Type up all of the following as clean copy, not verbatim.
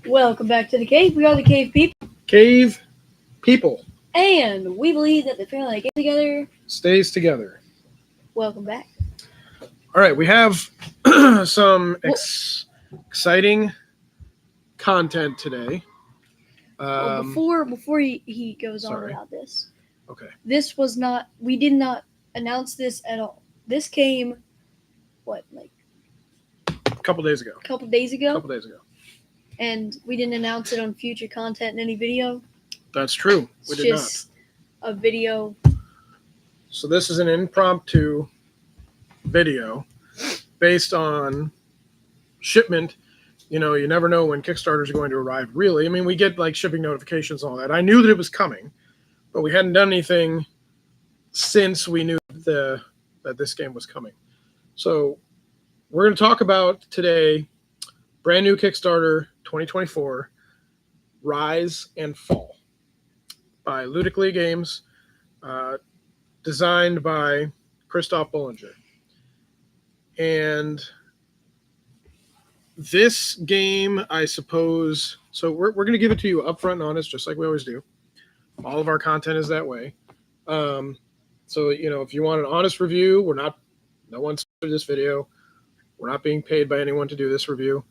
Welcome back to the cave. We are the cave people, Cave people and we believe that the family that gets together. stays together. Welcome back. All right, we have some exciting content today. Well, before he goes on sorry. about this, Okay. this was not. We did not announce this at all. This came, like A couple days ago. a couple days ago, and we didn't announce it on future content in any video. That's true. It's We did just a video. So this is an impromptu video based on shipment. You know, you never know when Kickstarters are going to arrive, really. I mean, we get like shipping notifications and all that. I knew that it was coming, but we hadn't done anything since we knew that this game was coming. So we're going to talk about today brand new Kickstarter 2024, Rise and Fall by Ludically Games, designed by Christoph Bollinger. And this game, I suppose, so we're going to give it to you upfront and honest, just like we always do. All of our content is that way. So, you know, if you want an honest review, no one sponsored this video. We're not being paid by anyone to do this review.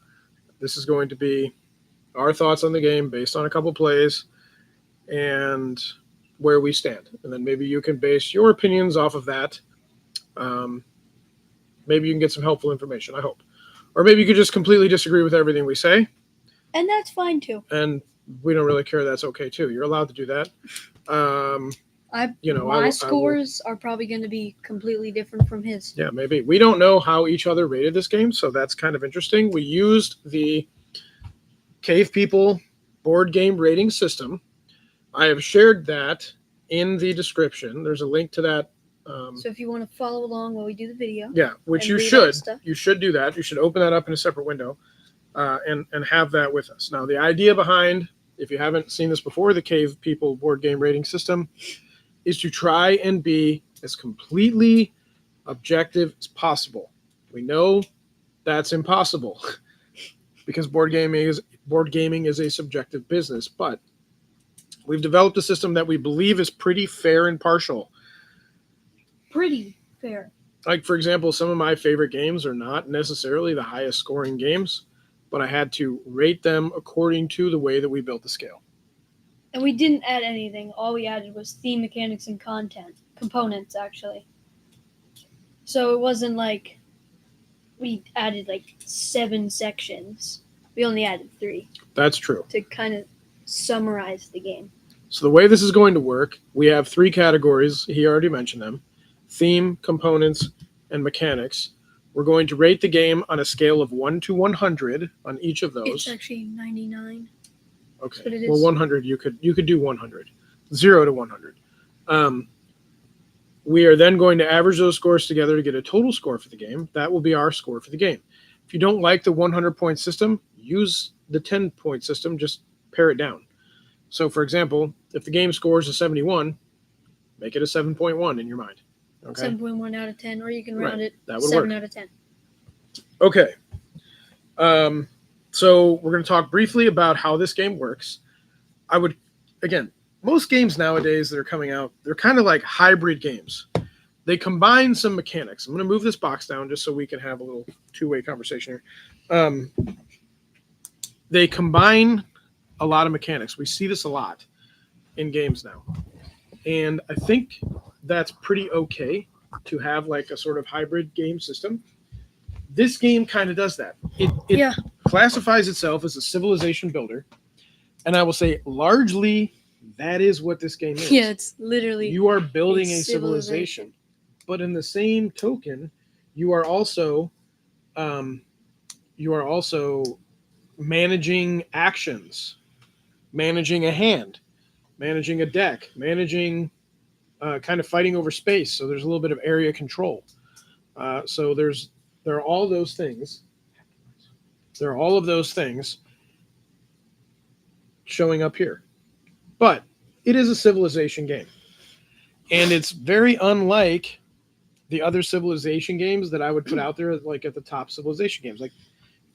This is going to be our thoughts on the game based on a couple plays and where we stand. And then maybe you can base your opinions off of that. Maybe you can get some helpful information, I hope. Or maybe you could just completely disagree with everything we say. And that's fine too. And we don't really care. That's okay too. You're allowed to do that. My scores are probably going to be completely different from his. Yeah, maybe. We don't know how each other rated this game, so that's kind of interesting. We used the Cave People board game rating system. I have shared that in the description. There's a link to that. So if you want to follow along while we do the video. Yeah, which you should. You should do that. You should open that up in a separate window and have that with us. Now, the idea behind, if you haven't seen this before, the Cave People board game rating system is to try and be as completely objective as possible. We know that's impossible because board gaming is a subjective business, but we've developed a system that we believe is pretty fair and partial. Pretty fair. Like, for example, some of my favorite games are not necessarily the highest scoring games, but I had to rate them according to the way that we built the scale. And we didn't add anything. All we added was theme, mechanics, and components, actually. So it wasn't like we added like 7 sections. We only added 3. That's true. To kind of summarize the game. So the way this is going to work, we have 3 categories. He already mentioned them. Theme, components, and mechanics. We're going to rate the game on a scale of 1 to 100 on each of those. It's actually 99. Okay. Well, 100, you could do 100. 0 to 100. We are then going to average those scores together to get a total score for the game. That will be our score for the game. If you don't like the 100-point system, use the 10-point system. Just pare it down. So, for example, if the game scores a 71, make it a 7.1 in your mind. Okay. 7.1 out of 10, or you can round it that would 7 work. out of 10. Okay. So we're going to talk briefly about how this game works. Most games nowadays that are coming out, they're kind of like hybrid games. They combine some mechanics. I'm going to move this box down just so we can have a little two-way conversation here. They combine a lot of mechanics. We see this a lot in games now. And I think that's pretty okay to have like a sort of hybrid game system. This game kind of does that. It classifies itself as a civilization builder. And I will say largely that is what this game is. Yeah, it's literally. You are building a civilization. But in the same token, you are also managing actions, managing a hand, managing a deck, managing kind of fighting over space. So there's a little bit of area control. So there are all those things. There are all of those things showing up here. But it is a civilization game. And it's very unlike the other civilization games that I would put out there, like at the top civilization games. Like,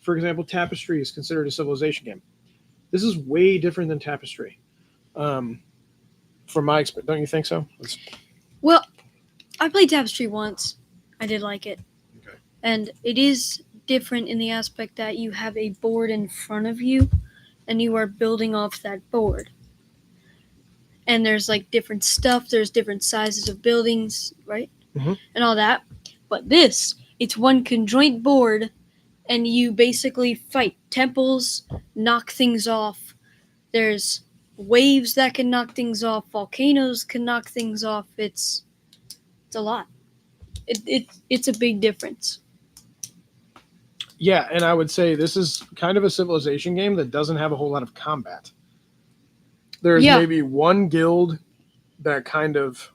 for example, Tapestry is considered a civilization game. This is way different than Tapestry. From my experience, don't you think so? Well, I played Tapestry once. I did like it. Okay. And it is different in the aspect that you have a board in front of you and you are building off that board. And there's like different stuff, there's different sizes of buildings, right? Mhm. And all that. But this, it's one conjoint board and you basically fight temples, knock things off. There's waves that can knock things off, volcanoes can knock things off. It's a lot. It's a big difference. Yeah, and I would say this is kind of a civilization game that doesn't have a whole lot of combat. There's maybe one guild that kind of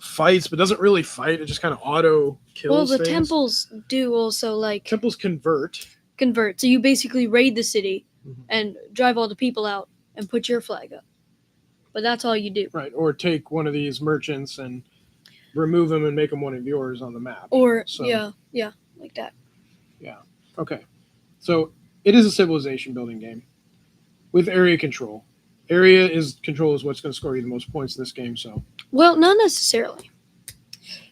fights, but doesn't really fight. It just kind of auto kills. Well, the things. temples do also like Temples convert. So you basically raid the city and drive all the people out and put your flag up. But that's all you do. Right, or take one of these merchants and remove them and make them one of yours on the map. Or yeah, like that. Yeah. Okay. So it is a civilization building game with area control. Control is what's going to score you the most points in this game. So. Well, not necessarily.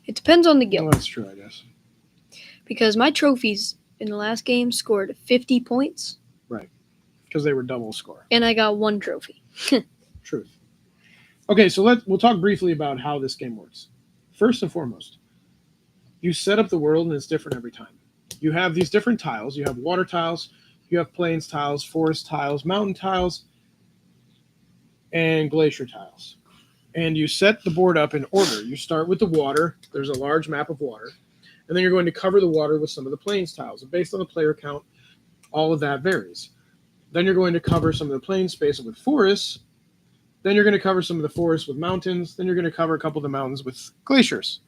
It depends on the guild. Well, that's true, I guess. Because my trophies in the last game scored 50 points. Right. Because they were double score. And I got 1 trophy. Truth. Okay, so we'll talk briefly about how this game works. First and foremost, you set up the world and it's different every time. You have these different tiles. You have water tiles, you have plains tiles, forest tiles, mountain tiles, and glacier tiles. And you set the board up in order. You start with the water. There's a large map of water. And then you're going to cover the water with some of the plains tiles. And based on the player count, all of that varies. Then you're going to cover some of the plain space with forests. Then you're going to cover some of the forests with mountains. Then you're going to cover a couple of the mountains with glaciers.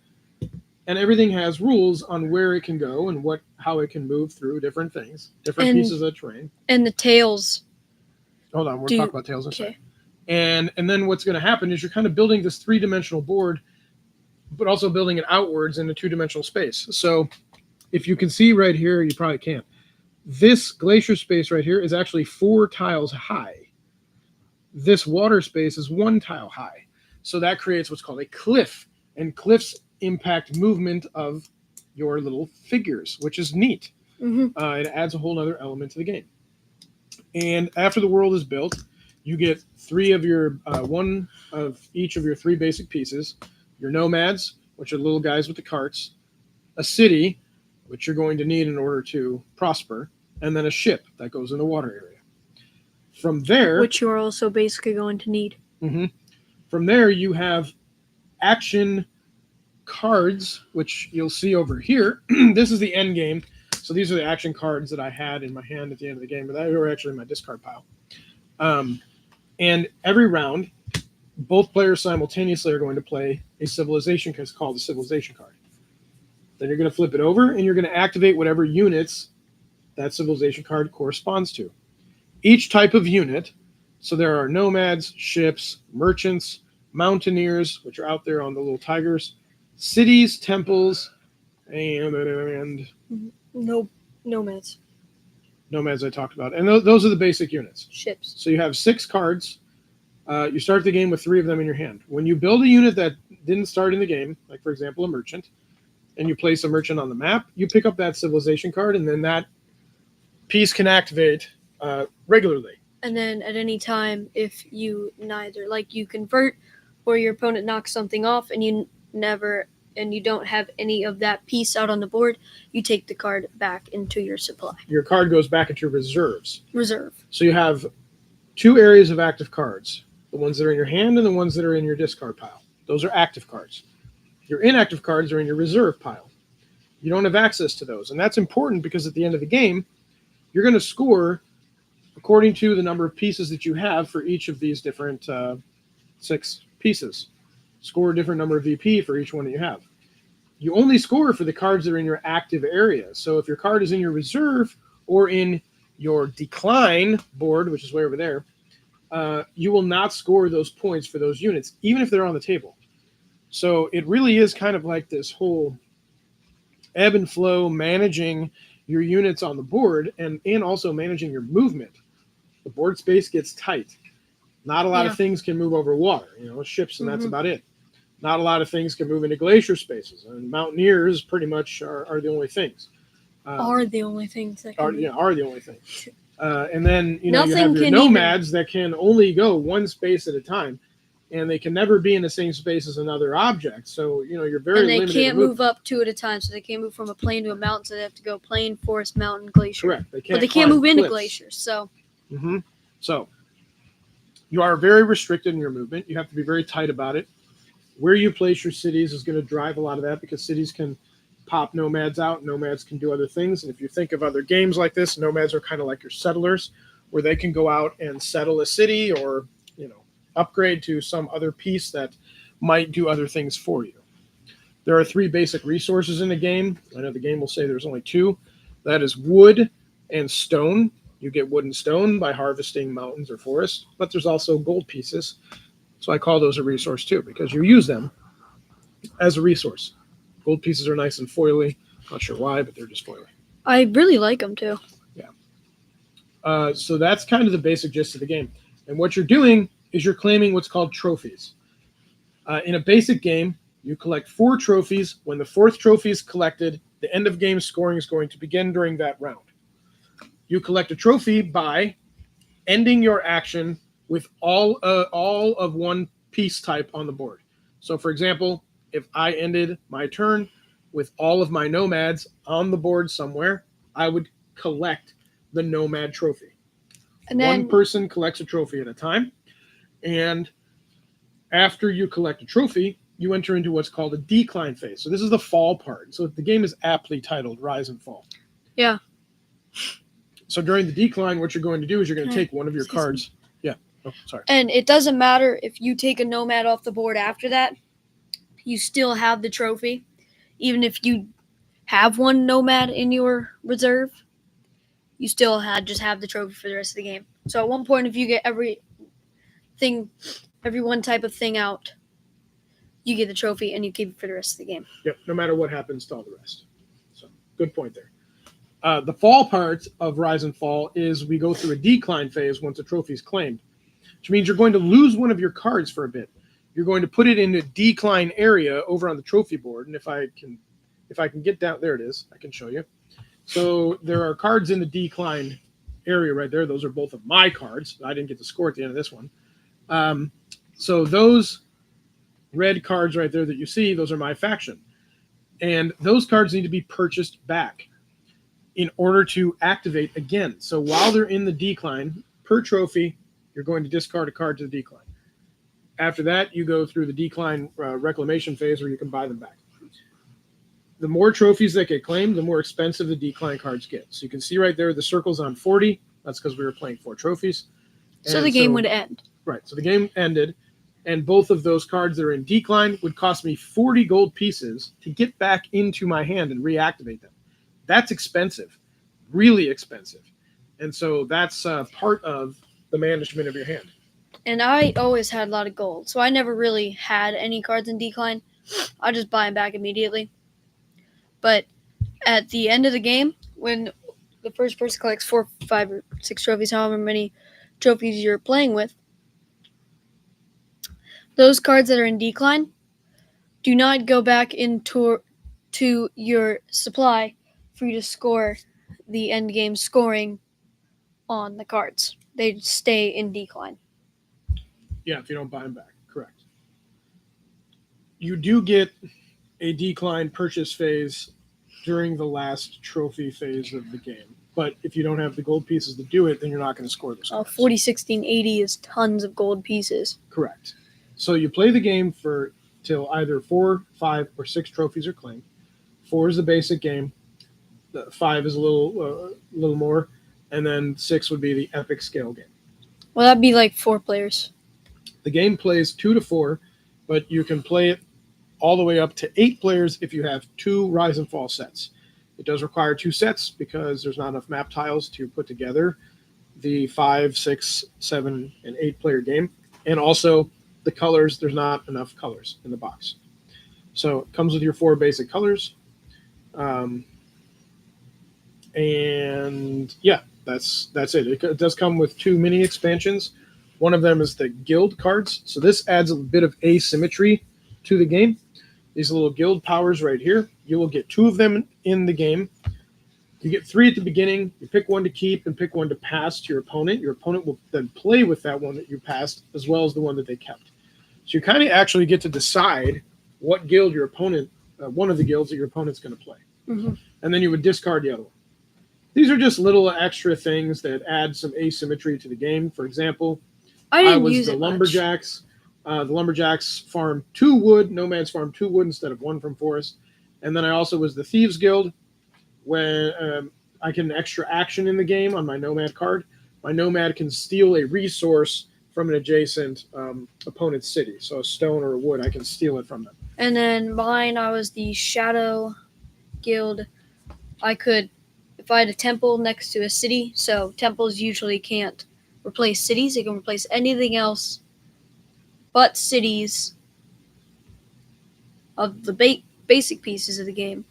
And everything has rules on where it can go and how it can move through different things, different pieces of terrain. And the tails. Hold on, we'll talk about tails in a second. And then what's going to happen is you're kind of building this 3-dimensional board, but also building it outwards in a 2-dimensional space. So if you can see right here, you probably can't. This glacier space right here is actually 4 tiles high. This water space is 1 tile high. So that creates what's called a cliff. And cliffs impact movement of your little figures, which is neat. It adds a whole other element to the game. And after the world is built, you get 3 of your, 1 of each of your 3 basic pieces. Your nomads, which are little guys with the carts, a city, which you're going to need in order to prosper, and then a ship that goes in the water area. From there... Which you're also basically going to need. From there, you have action cards, which you'll see over here. This is the end game. So these are the action cards that I had in my hand at the end of the game, but they were actually in my discard pile. And every round, both players simultaneously are going to play a civilization card called the civilization card. Then you're going to flip it over, and you're going to activate whatever units that civilization card corresponds to. Each type of unit, so there are nomads, ships, merchants, mountaineers, which are out there on the little tigers, cities, temples, and No, nomads. Nomads I talked about. And those are the basic units. Ships. So you have 6 cards. You start the game with 3 of them in your hand. When you build a unit that didn't start in the game, like for example a merchant, and you place a merchant on the map, you pick up that civilization card, and then that piece can activate regularly. And then at any time, if you you convert or your opponent knocks something off and you don't have any of that piece out on the board, you take the card back into your supply. Your card goes back into reserves. Reserve. So you have 2 areas of active cards. The ones that are in your hand and the ones that are in your discard pile. Those are active cards. Your inactive cards are in your reserve pile. You don't have access to those. And that's important because at the end of the game, you're going to score according to the number of pieces that you have for each of these different 6 pieces. Score a different number of VP for each one that you have. You only score for the cards that are in your active area. So if your card is in your reserve or in your decline board, which is way over there, you will not score those points for those units, even if they're on the table. So it really is kind of like this whole ebb and flow, managing your units on the board and also managing your movement the board space gets tight. Not a lot Yeah. of things can move over water, ships, and that's Mhm. about it. Not a lot of things can move into glacier spaces, and mountaineers pretty much are the only things. Are the only things that are, can are the only things. And then you Nothing have your can nomads that can only go one space at a time, and they can never be in the same space as another object. So you're very and they limited. can't in move up two at a time, so they can't move from a plain to a mountain, so they have to go plain, forest, mountain, glacier. Correct. But they can't climb move into cliffs. glaciers, so Mm-hmm. So you are very restricted in your movement. You have to be very tight about it. Where you place your cities is going to drive a lot of that, because cities can pop nomads out. Nomads can do other things. And if you think of other games like this, nomads are kind of like your settlers, where they can go out and settle a city or, upgrade to some other piece that might do other things for you. There are 3 basic resources in the game. I know the game will say there's only 2. That is wood and stone. You get wood and stone by harvesting mountains or forests, but there's also gold pieces. So I call those a resource too, because you use them as a resource. Gold pieces are nice and foily. Not sure why, but they're just foily. I really like them too. So that's kind of the basic gist of the game. And what you're doing is you're claiming what's called trophies. In a basic game, you collect 4 trophies. When the 4th trophy is collected, the end of game scoring is going to begin during that round. You collect a trophy by ending your action with all of one piece type on the board. So, for example, if I ended my turn with all of my nomads on the board somewhere, I would collect the nomad trophy. And then One person collects a trophy at a time. And after you collect a trophy, you enter into what's called a decline phase. So this is the fall part. So the game is aptly titled Rise and Fall. Yeah. So during the decline, what you're going to do is you're going to take one of your cards. Yeah. Oh, sorry. And it doesn't matter if you take a nomad off the board after that, you still have the trophy. Even if you have one nomad in your reserve, you still just have the trophy for the rest of the game. So at one point, if you get every one type of thing out, you get the trophy and you keep it for the rest of the game. Yep. No matter what happens to all the rest. So good point there. The fall part of Rise and Fall is we go through a decline phase once a trophy is claimed, which means you're going to lose one of your cards for a bit. You're going to put it in a decline area over on the trophy board. And if I can get down, there it is. I can show you. So there are cards in the decline area right there. Those are both of my cards. I didn't get to score at the end of this one. So those red cards right there that you see, those are my faction. And those cards need to be purchased back in order to activate again. So while they're in the decline, per trophy, you're going to discard a card to the decline. After that, you go through the decline reclamation phase where you can buy them back. The more trophies that get claimed, the more expensive the decline cards get. So you can see right there, the circle's on 40. That's because we were playing 4 trophies. So the game would end. Right. So the game ended, and both of those cards that are in decline would cost me 40 gold pieces to get back into my hand and reactivate them. That's expensive, really expensive. And so that's part of the management of your hand. And I always had a lot of gold, so I never really had any cards in decline. I just buy them back immediately. But at the end of the game, when the first person collects 4, 5, or 6 trophies, however many trophies you're playing with, those cards that are in decline do not go back into your supply for you to score the end game scoring on the cards. They stay in decline. Yeah, if you don't buy them back. Correct. You do get a decline purchase phase during the last trophy phase of the game. But if you don't have the gold pieces to do it, then you're not going to score those cards. 40, 16, 80 is tons of gold pieces. Correct. So you play the game till either 4, 5, or 6 trophies are claimed. 4 is the basic game. 5 is a little more, and then 6 would be the epic scale game. Well, that'd be like 4 players. The game plays 2 to 4, but you can play it all the way up to 8 players if you have 2 Rise and Fall sets. It does require 2 sets because there's not enough map tiles to put together the 5, 6, 7, and 8 player game. And also the colors, there's not enough colors in the box. So it comes with your 4 basic colors. And yeah, that's it. It does come with 2 mini expansions. One of them is the guild cards. So this adds a bit of asymmetry to the game. These little guild powers right here. You will get 2 of them in the game. You get 3 at the beginning. You pick one to keep and pick one to pass to your opponent. Your opponent will then play with that one that you passed as well as the one that they kept. So you kind of actually get to decide what guild your opponent, one of the guilds that your opponent's going to play. Mm-hmm. And then you would discard the other one. These are just little extra things that add some asymmetry to the game. For example, I was use the it much. lumberjacks. The lumberjacks farm 2 wood. Nomads farm 2 wood instead of 1 from forest. And then I also was the thieves guild, when I get an extra action in the game on my nomad card. My nomad can steal a resource from an adjacent opponent's city. So a stone or a wood, I can steal it from them. And then mine, I was the shadow guild. I could, if I had a temple next to a city, so temples usually can't replace cities. They can replace anything else but cities of the basic pieces of the game.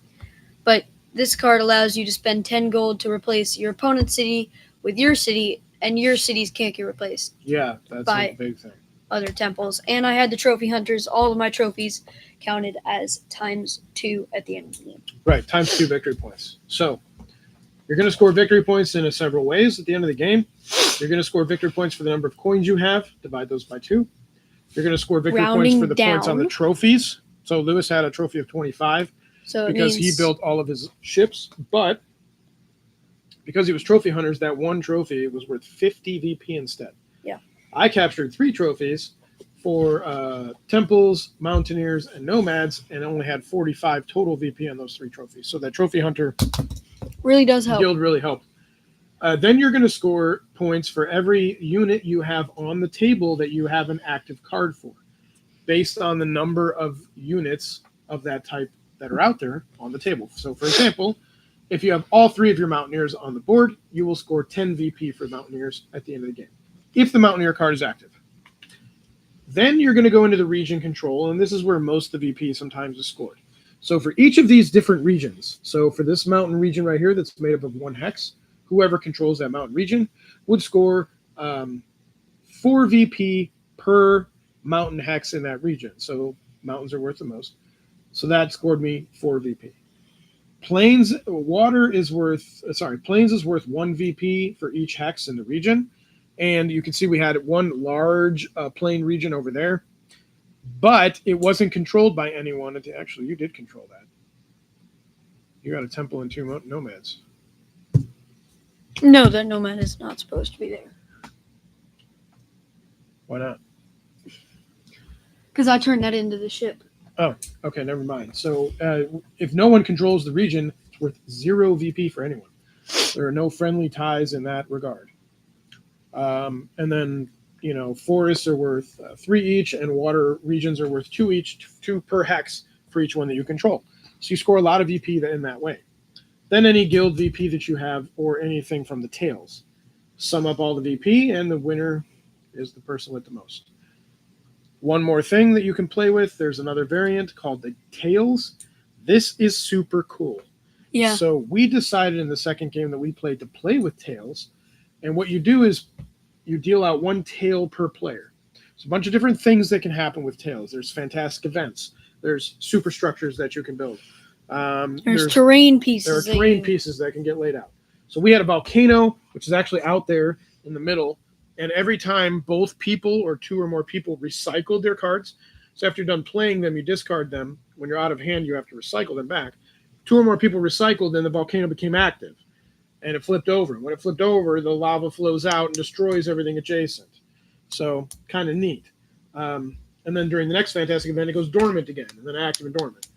But this card allows you to spend 10 gold to replace your opponent's city with your city, and your cities can't get replaced Yeah, that's by a big thing. other temples. And I had the trophy hunters. All of my trophies counted as ×2 at the end of the game. Right, ×2 victory points. So you're going to score victory points in several ways at the end of the game. You're going to score victory points for the number of coins you have. Divide those by 2. You're going to score victory points Rounding for the points on the down. trophies. So Lewis had a trophy of 25 So it because he means built all of his ships. But because he was trophy hunters, that one trophy was worth 50 VP instead. Yeah. I captured 3 trophies for temples, mountaineers, and nomads, and only had 45 total VP on those 3 trophies. So that trophy hunter really does help. guild really helped. Then you're going to score points for every unit you have on the table that you have an active card for, based on the number of units of that type that are out there on the table. So, for example, if you have all 3 of your Mountaineers on the board, you will score 10 VP for Mountaineers at the end of the game, if the Mountaineer card is active. Then you're going to go into the region control, and this is where most of the VP sometimes is scored. So for each of these different regions, so for this mountain region right here that's made up of 1 hex, whoever controls that mountain region would score 4 VP per mountain hex in that region. So mountains are worth the most. So that scored me 4 VP. Plains is worth 1 VP for each hex in the region. And you can see we had one large plain region over there, but it wasn't controlled by anyone. Actually, you did control that. You got a temple and 2 nomads. No, that nomad is not supposed to be there. Why not? Because I turned that into the ship. Oh, okay, never mind. So if no one controls the region, it's worth 0 VP for anyone. There are no friendly ties in that regard. And then, forests are worth 3 each, and water regions are worth 2 each, 2 per hex for each one that you control. So you score a lot of VP in that way. Then any guild VP that you have, or anything from the tails. Sum up all the VP, and the winner is the person with the most. One more thing that you can play with, there's another variant called the Tails. This is super cool. Yeah. So we decided in the second game that we played to play with Tails. And what you do is you deal out 1 tail per player. There's a bunch of different things that can happen with tails. There's fantastic events. There's superstructures that you can build. There's terrain pieces. There are terrain pieces that can get laid out. So we had a volcano, which is actually out there in the middle. And every time both people or 2 or more people recycled their cards, so after you're done playing them, you discard them. When you're out of hand, you have to recycle them back. 2 or more people recycled, then the volcano became active. And it flipped over. When it flipped over, the lava flows out and destroys everything adjacent. So kind of neat. And then during the next fantastic event, it goes dormant again, and then active and dormant.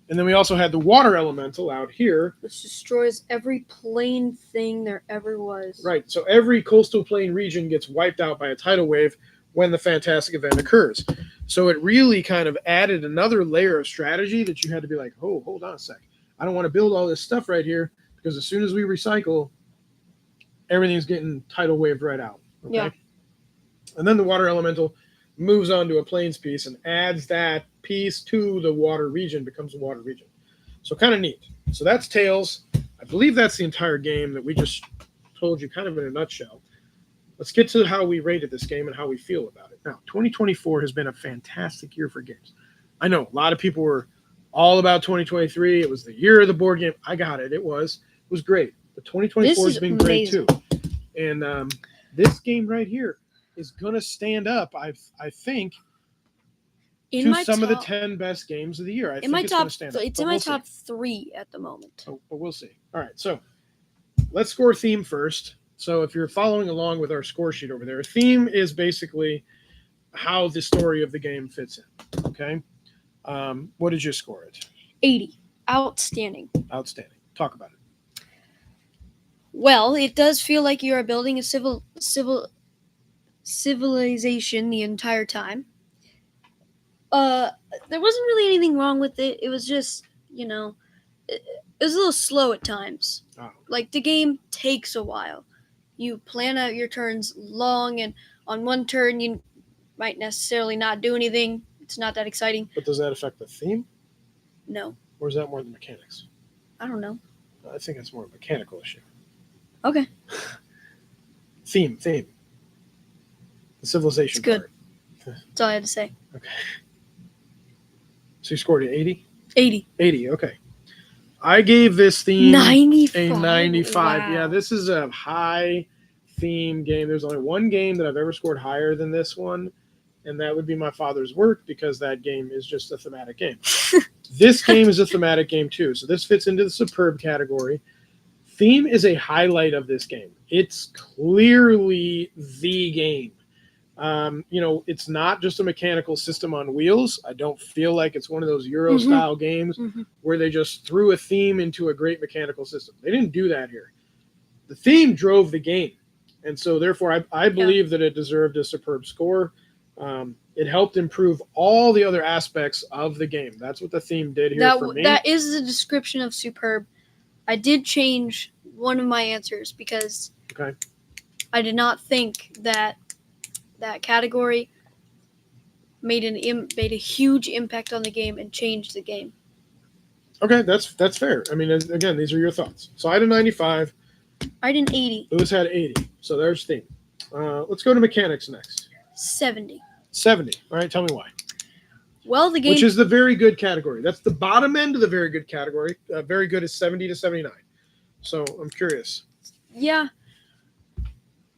And then we also had the water elemental out here. Which destroys every plain thing there ever was. Right. So every coastal plain region gets wiped out by a tidal wave when the fantastic event occurs. So it really kind of added another layer of strategy that you had to be like, oh, hold on a sec. I don't want to build all this stuff right here, because as soon as we recycle, everything's getting tidal waved right out. Okay? Yeah. And then the water elemental moves on to a plains piece and adds that piece to the water region, becomes a water region. So kind of neat. So that's Tails. I believe that's the entire game that we just told you kind of in a nutshell. Let's get to how we rated this game and how we feel about it. Now, 2024 has been a fantastic year for games. I know a lot of people were all about 2023. It was the year of the board game. I got it. It was great. But 2024 has been great too. And this game right here is going to stand up, I think, to some of the 10 best games of the year. I think it's going to stand up. It's in my top 3 at the moment. Oh, but we'll see. All right, so let's score theme first. So if you're following along with our score sheet over there, theme is basically how the story of the game fits in. Okay, what did you score it? 80. Outstanding. Outstanding. Talk about it. Well, it does feel like you are building a civilization the entire time. There wasn't really anything wrong with it. It was just, it was a little slow at times. Oh. Like, the game takes a while. You plan out your turns long, and on one turn you might necessarily not do anything. It's not that exciting. But does that affect the theme? No. Or is that more the mechanics? I don't know. I think it's more a mechanical issue. Okay. Theme. The civilization It's good. part. That's all I had to say. Okay. So you scored an 80? 80. 80, okay. I gave this theme 95. a 95. Wow. Yeah, this is a high theme game. There's only one game that I've ever scored higher than this one, and that would be My Father's Work, because that game is just a thematic game. This game is a thematic game too, so this fits into the superb category. Theme is a highlight of this game. It's clearly the game. It's not just a mechanical system on wheels. I don't feel like it's one of those Euro style games where they just threw a theme into a great mechanical system. They didn't do that here. The theme drove the game. And so therefore I believe that it deserved a superb score. It helped improve all the other aspects of the game. That's what the theme did here for me. That is the description of superb. I did change one of my answers because I did not think that category made a huge impact on the game and changed the game. Okay, that's fair. I mean, again, these are your thoughts. So I had a 95. I had an 80. Lewis had 80. So there's theme. Let's go to mechanics next. 70. 70. All right, tell me why. Well, the game... Which is the very good category. That's the bottom end of the very good category. Very good is 70 to 79. So I'm curious. Yeah.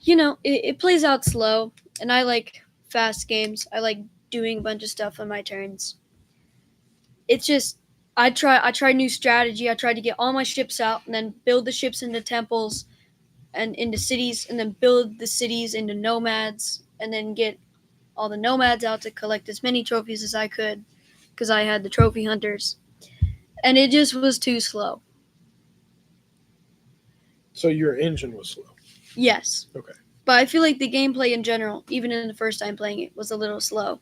It plays out slow, and I like fast games. I like doing a bunch of stuff on my turns. It's just, I try new strategy. I tried to get all my ships out and then build the ships into temples and into cities, and then build the cities into nomads, and then get all the nomads out to collect as many trophies as I could because I had the trophy hunters. And it just was too slow. So your engine was slow. Yes. Okay. But I feel like the gameplay in general, even in the first time playing it, was a little slow.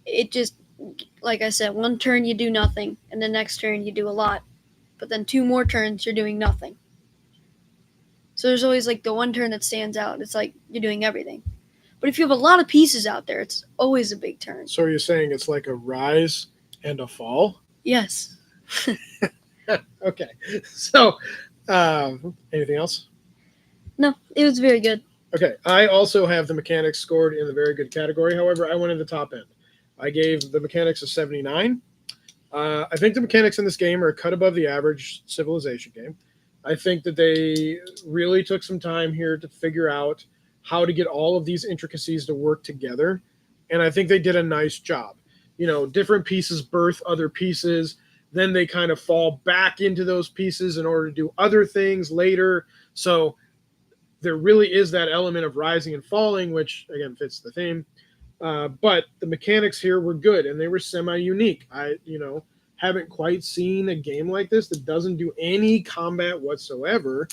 It just, like I said, one turn you do nothing, and the next turn you do a lot. But then 2 more turns you're doing nothing. So there's always like the one turn that stands out. It's like you're doing everything. But if you have a lot of pieces out there, it's always a big turn. So are you saying it's like a rise and a fall? Yes. Okay. So anything else? No, it was very good. Okay. I also have the mechanics scored in the very good category. However, I went in the top end. I gave the mechanics a 79. I think the mechanics in this game are a cut above the average Civilization game. I think that they really took some time here to figure out how to get all of these intricacies to work together. And I think they did a nice job. Different pieces birth other pieces. Then they kind of fall back into those pieces in order to do other things later. So there really is that element of rising and falling, which, again, fits the theme. But the mechanics here were good, and they were semi-unique. I haven't quite seen a game like this that doesn't do any combat whatsoever,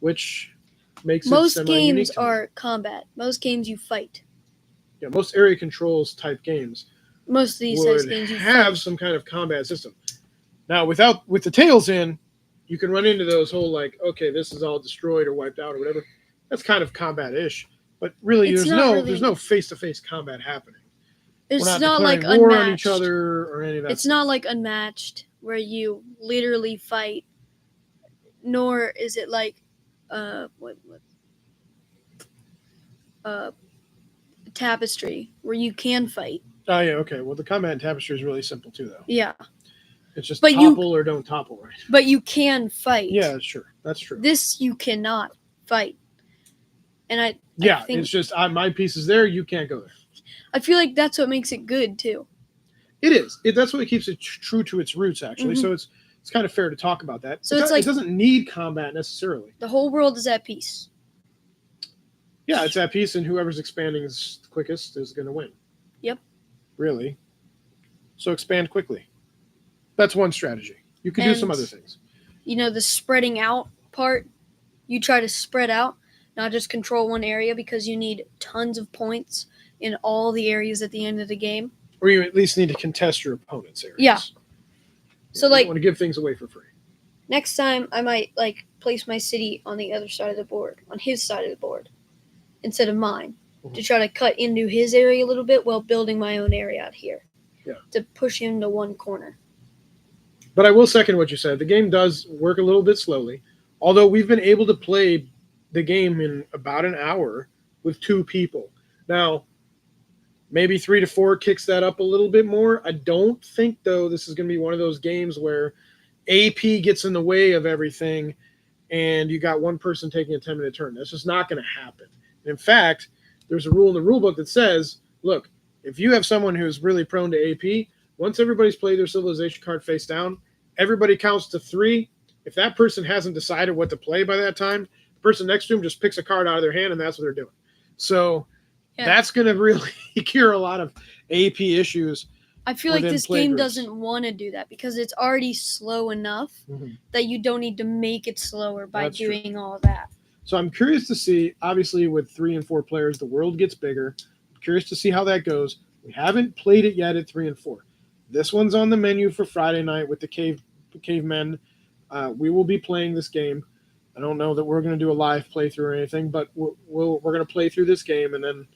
which makes most it semi-unique. Games are combat. Most games you fight. Yeah, most area controls type games. Most of these would games you have fight. some kind of combat system. Now, with the tails in, you can run into those whole okay, this is all destroyed or wiped out or whatever. That's kind of combat-ish, but really, there's no face-to-face combat happening. It's We're not like declaring war on Unmatched. each other or any of that. It's not like Unmatched where you literally fight, nor is it like Tapestry, where you can fight. Oh yeah, okay. Well, the combat in Tapestry is really simple too, though. Yeah, It's just But you- topple or don't topple, right? but you can fight. Yeah, sure. That's true. This you cannot fight, and I Yeah, think- it's just my piece is there. You can't go there. I feel like that's what makes it good too. It is. That's what keeps it true to its roots, actually. Mhm. So it's kind of fair to talk about that. So it's like- it doesn't need combat necessarily. The whole world is at peace. Yeah, it's at peace, and whoever's expanding is quickest is going to win. Yep. Really. So expand quickly. That's one strategy. You can do some And- other things. You know, the spreading out part, you try to spread out, not just control one area, because you need tons of points in all the areas at the end of the game. Or you at least need to contest your opponent's areas. Yeah. So, you like- don't want to give things away for free. Next time, I might like place my city on the other side of the board, on his side of the board, instead of mine, to try to cut into his area a little bit while building my own area out here. Yeah. To push him to one corner. But I will second what you said. The game does work a little bit slowly, although we've been able to play the game in about an hour with 2 people. Now, maybe 3 to 4 kicks that up a little bit more. I don't think, though, this is going to be one of those games where AP gets in the way of everything and you got one person taking a 10-minute turn. That's just not going to happen. In fact, there's a rule in the rule book that says, look, if you have someone who's really prone to AP, once everybody's played their civilization card face down, everybody counts to 3. If that person hasn't decided what to play by that time, the person next to him just picks a card out of their hand, and that's what they're doing. So Yeah. that's going to really cure a lot of AP issues. I feel like within this play game groups. doesn't want to do that because it's already slow enough that you don't need to make it slower by That's true. doing all of that. So I'm curious to see, obviously with 3 and 4 players, the world gets bigger. I'm curious to see how that goes. We haven't played it yet at 3 and 4. This one's on the menu for Friday night with the cavemen. We will be playing this game. I don't know that we're going to do a live playthrough or anything, but we're going to play through this game, and then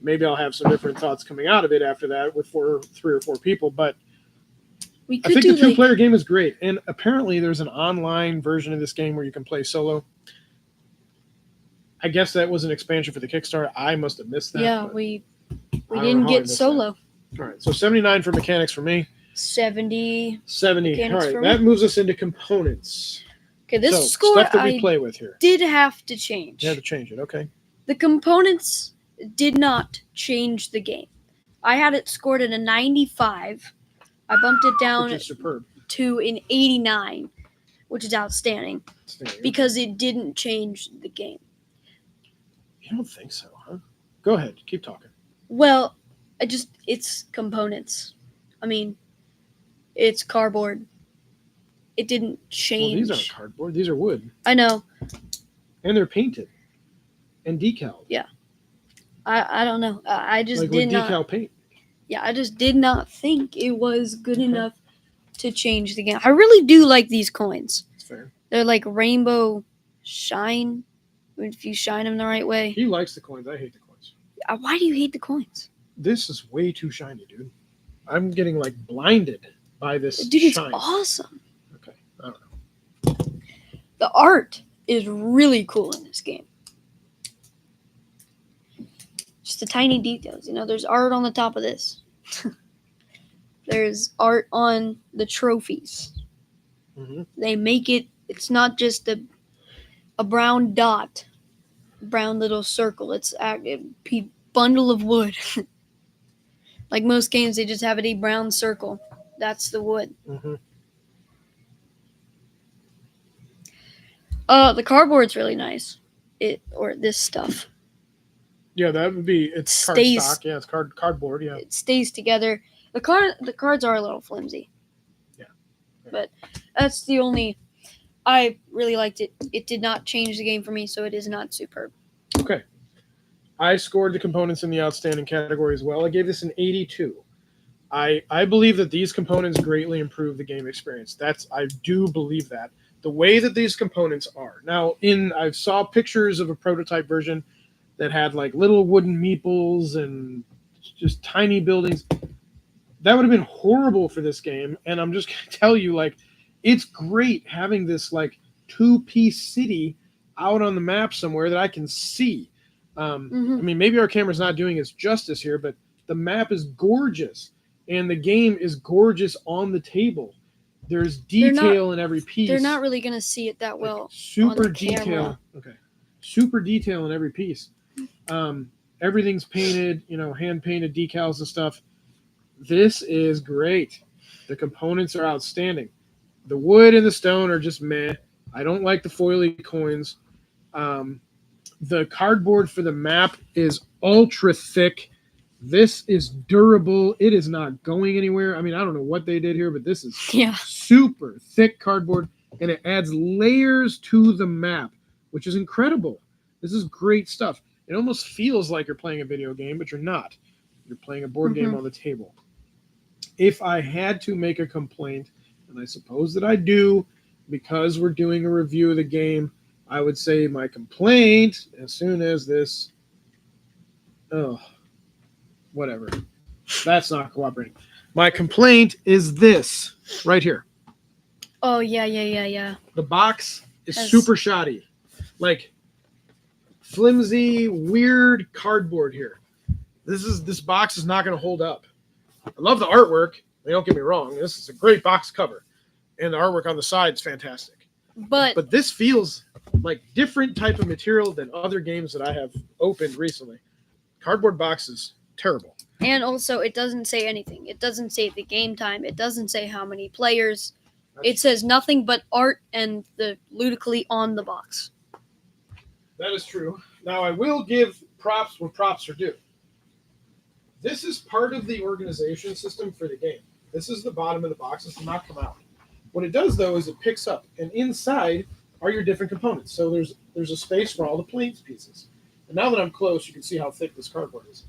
maybe I'll have some different thoughts coming out of it after that with 3 or 4 people. But We I could think do the 2-player game is great, and apparently there's an online version of this game where you can play solo. I guess that was an expansion for the Kickstarter. I must have missed that. yeah, but we I don't know didn't how I get missed solo. All right, so 79 for mechanics for me. 70. 70. Mechanics All right, for me. that moves us into components. Okay, this so score stuff that we I play with here. did have to change. You had to change it. Okay. The components did not change the game. I had it scored at a 95. I bumped it down Which is superb. to an 89, which is outstanding Outstanding. because it didn't change the game. You don't think so, huh? Go ahead. Keep talking. Well, it's components. I mean, it's cardboard. It didn't Well, change. these aren't cardboard. These are wood. I know. And they're painted and decaled. I don't know. I just Like did with not. decal paint. Yeah, I just did not think it was good enough to change the game. I really do like these coins. That's fair. They're like rainbow shine. If you shine them the right way. He likes the coins. I hate the coins. Why do you hate the coins? This is way too shiny, dude. I'm getting like blinded by this Dude, it's shine. awesome. Okay. I don't know. The art is really cool in this game. Just the tiny details. You know, there's art on the top of this. There's art on the trophies. Mhm. They make it, it's not just a brown dot, brown little circle. It's a bundle of wood. Like most games, they just have it a brown circle. That's the wood. Mhm. The cardboard's really nice. Or this stuff. Yeah, that would be it's Stays- cardstock. Yeah, it's cardboard. Yeah. It stays together. The cards are a little flimsy. Yeah. But that's the only. I really liked it. It did not change the game for me, so it is not superb. Okay. I scored the components in the outstanding category as well. I gave this an 82. I believe that these components greatly improve the game experience. I do believe that. The way that these components are. Now, I saw pictures of a prototype version that had like little wooden meeples and just tiny buildings. That would have been horrible for this game. And I'm just going to tell you, like, it's great having this like 2-piece city out on the map somewhere that I can see. I mean, maybe our camera's not doing its justice here, but the map is gorgeous, and the game is gorgeous on the table. There's detail in every piece. They're not really gonna see it that well. Super on the detail. camera. Okay. Super detail in every piece. Everything's painted, hand painted decals and stuff. This is great. The components are outstanding. The wood and the stone are just meh. I don't like the foily coins. The cardboard for the map is ultra thick. This is durable. It is not going anywhere. I mean, I don't know what they did here, but this is super thick cardboard, and it adds layers to the map, which is incredible. This is great stuff. It almost feels like you're playing a video game, but you're not. You're playing a board game on the table. If I had to make a complaint, and I suppose that I do, because we're doing a review of the game, I would say my complaint, as soon as this, whatever, that's not cooperating. My complaint is this right here. Oh, yeah. The box is super shoddy. Like, flimsy, weird cardboard here. This box is not going to hold up. I love the artwork. Don't get me wrong. This is a great box cover, and the artwork on the side is fantastic. But this feels like different type of material than other games that I have opened recently. Cardboard box is terrible. And also, it doesn't say anything. It doesn't say the game time. It doesn't say how many players. It says nothing but art and the Ludically on the box. That is true. Now, I will give props where props are due. This is part of the organization system for the game. This is the bottom of the box. This does not come out. What it does, though, is it picks up, and inside are your different components. So there's a space for all the planes pieces. And now that I'm close, you can see how thick this cardboard is.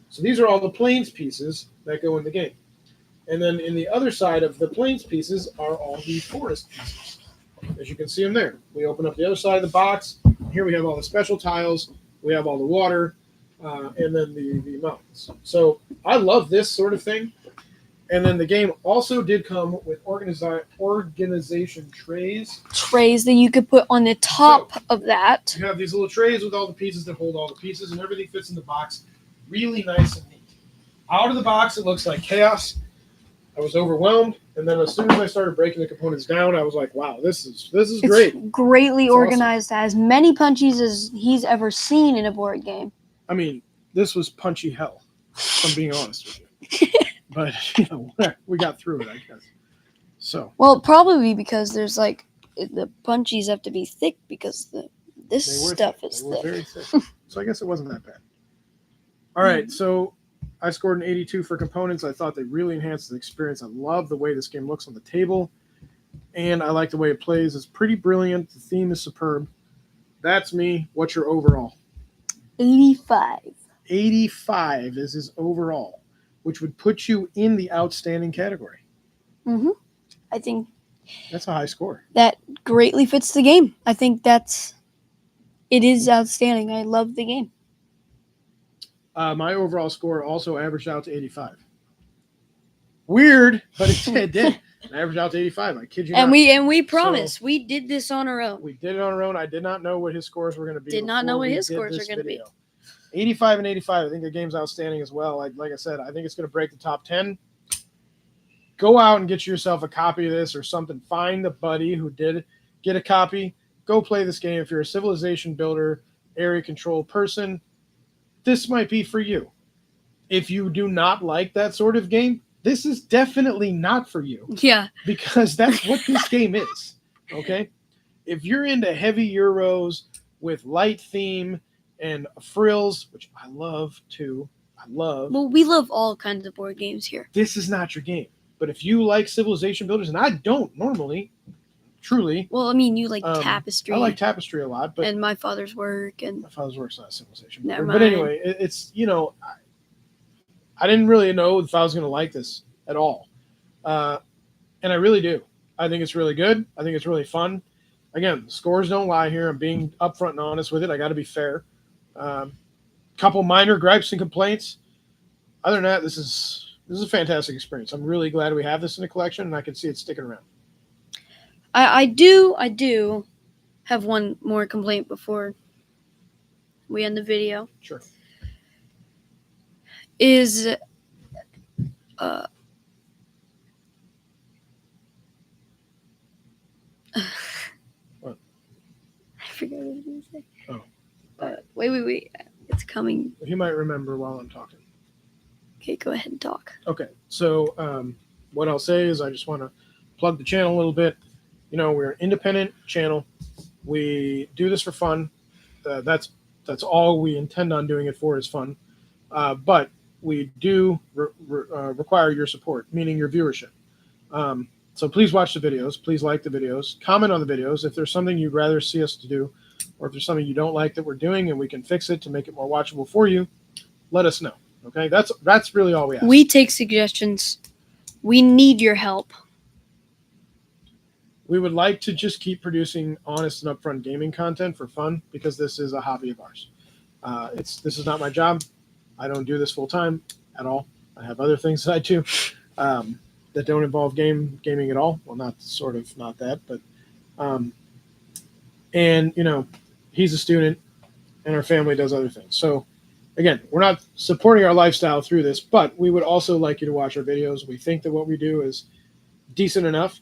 So these are all the planes pieces that go in the game. And then in the other side of the planes pieces are all the forest pieces. As you can see them there. We open up the other side of the box. Here we have all the special tiles. We have all the water, and then the mountains. So I love this sort of thing. And then the game also did come with organization trays. Trays that you could put on the top of that. You have these little trays with all the pieces that hold all the pieces, and everything fits in the box really nice and neat. Out of the box, it looks like chaos. I was overwhelmed, and then as soon as I started breaking the components down, I was like, wow, this is great. It's greatly It's organized. Awesome. Has many punchies as he's ever seen in a board game. I mean, this was punchy hell, if I'm being honest with you. But, we got through it, I guess. So. Well, probably because there's the punchies have to be thick because this stuff is thick. Very thick. So I guess it wasn't that bad. All right, so I scored an 82 for components. I thought they really enhanced the experience. I love the way this game looks on the table, and I like the way it plays. It's pretty brilliant. The theme is superb. That's me. What's your overall? 85. 85 is his overall, which would put you in the outstanding category. Mm-hmm. I think that's a high score. That greatly fits the game. I think it is outstanding. I love the game. My overall score also averaged out to 85. Weird, but it did. I averaged out to 85. I kid you not. And we promised. We did this on our own. We did it on our own. I did not know what his scores were going to be. Did not know what his scores were going to be. 85 and 85. I think the game's outstanding as well. Like I said, I think it's going to break the top 10. Go out and get yourself a copy of this or something. Find a buddy who did get a copy. Go play this game. If you're a civilization builder, area control person, this might be for you. If you do not like that sort of game, this is definitely not for you. Yeah. Because that's what this game is. Okay? If you're into heavy Euros with light theme and frills, which I love too. Well, we love all kinds of board games here. This is not your game. But if you like civilization builders, and I don't normally, truly. Well, I mean, you like Tapestry. I like Tapestry a lot, but and My Father's Work, and My Father's Work's not a civilization builder. But anyway, it's I didn't really know if I was going to like this at all, and I really do. I think it's really good. I think it's really fun. Again, scores don't lie here. I'm being upfront and honest with it. I got to be fair. Couple minor gripes and complaints. Other than that, this is a fantastic experience. I'm really glad we have this in the collection, and I can see it sticking around. I do have one more complaint before we end the video. Sure. Is What? I forgot what I was going to say. Oh. Wait. It's coming. You might remember while I'm talking. Okay, go ahead and talk. Okay, so what I'll say is I just want to plug the channel a little bit. You know, we're an independent channel. We do this for fun. That's all we intend on doing it for is fun. But we do require your support, meaning your viewership. So please watch the videos. Please like the videos. Comment on the videos. If there's something you'd rather see us to do, or if there's something you don't like that we're doing and we can fix it to make it more watchable for you, let us know. Okay, that's really all we ask. We take suggestions. We need your help. We would like to just keep producing honest and upfront gaming content for fun because this is a hobby of ours. This is not my job. I don't do this full time at all. I have other things that I do that don't involve gaming at all. Well, not that, but and you know, he's a student, and our family does other things. So again, we're not supporting our lifestyle through this, but we would also like you to watch our videos. We think that what we do is decent enough.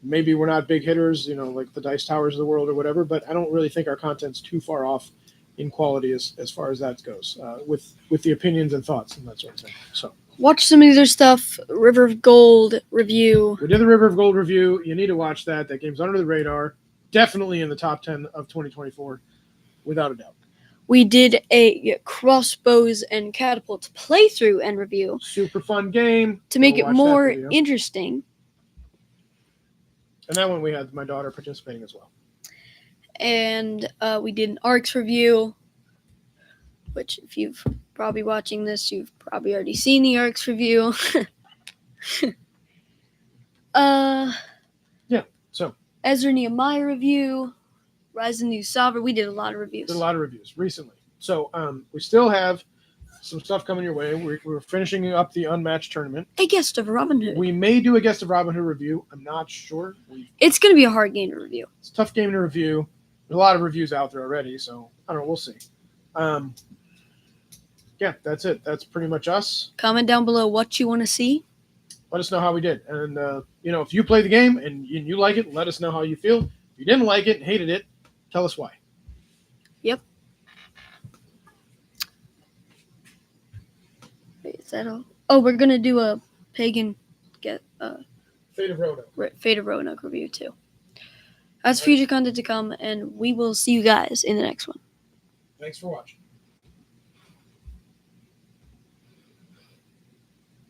Maybe we're not big hitters, you know, like the Dice Towers of the world or whatever, but I don't really think our content's too far off in quality as far as that goes, with the opinions and thoughts and that sort of thing. So Watch some of their stuff. River of Gold review. we did the River of Gold review. You need to watch that. That game's under the radar. Definitely in the top 10 of 2024, without a doubt. We did a crossbows and catapults playthrough and review Super fun game. to make Go it watch that more video. interesting. And that one we had my daughter participating as well. And we did an ARCS review, which if you've probably watching this, you've probably already seen the ARCS review. So Ezra Nehemiah review, Rise of the New Sovereign. We did a lot of reviews. did a lot of reviews recently. So we still have some stuff coming your way. We're finishing up the Unmatched tournament. A guest of Robin Hood. We may do a Guest of Robin Hood review. I'm not sure. It's going to be a hard game to review. It's a tough game to review. There's a lot of reviews out there already, so I don't know. We'll see. Yeah, that's it. That's pretty much us. Comment down below what you want to see. Let us know how we did. And, you know, if you play the game and you like it, let us know how you feel. If you didn't like it and hated it, tell us why. Yep. Wait, is that all? Oh, we're going to do a pagan Fate of Roanoke. Fate of Roanoke review too. That's future content to come, and we will see you guys in the next one. Thanks for watching.